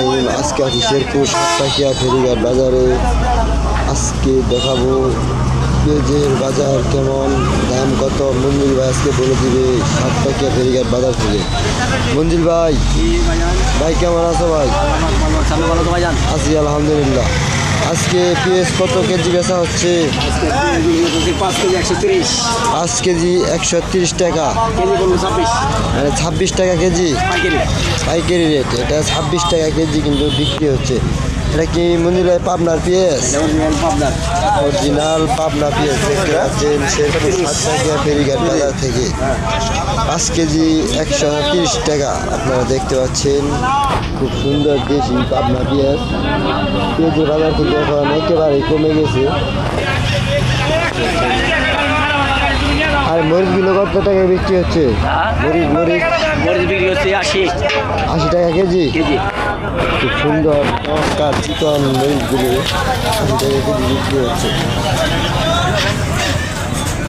রহিম। আজকে আছি শেরপুর সাতপাকিয়া ফেরিঘাট বাজারে। আজকে দেখাবো পেঁয়াজের বাজার কেমন, দাম কত। মঞ্জিল ভাই আজকে বলে দিবে সাতপাকিয়া ফেরিঘাট বাজার থেকে। মঞ্জিল ভাই, ভাই কেমন আছো ভাই? আছি আলহামদুলিল্লাহ। আজকে পেঁয়াজ কত কেজি বেচা হচ্ছে? 5 কেজি 130 টাকা, মানে 26 টাকা কেজি পাইকারি রেট। এটা 26 টাকা কেজি কিন্তু বিক্রি হচ্ছে। এটা কি মঞ্জিল ভাই পাবনার পেঁয়াজ? অরিজিনাল পাবনা পেঁয়াজ দেখতে পাচ্ছেন শেরপুর সাতপাকিয়া ফেরিঘাট বাজার থেকে। 5 কেজি 130 টাকা আপনারা দেখতে পাচ্ছেন। খুব সুন্দর দেশি পাবনা পেঁয়াজ। পেঁয়াজের বাজার থেকে এখন একেবারেই কমে গেছে। আর মরিচগুলো কত টাকা বিক্রি হচ্ছে? মরিচ বিক্রি হচ্ছে 80 টাকা কেজি। খুব সুন্দর চমৎকার চিকন মরিচগুলো 80 টাকা কেজি বিক্রি হচ্ছে।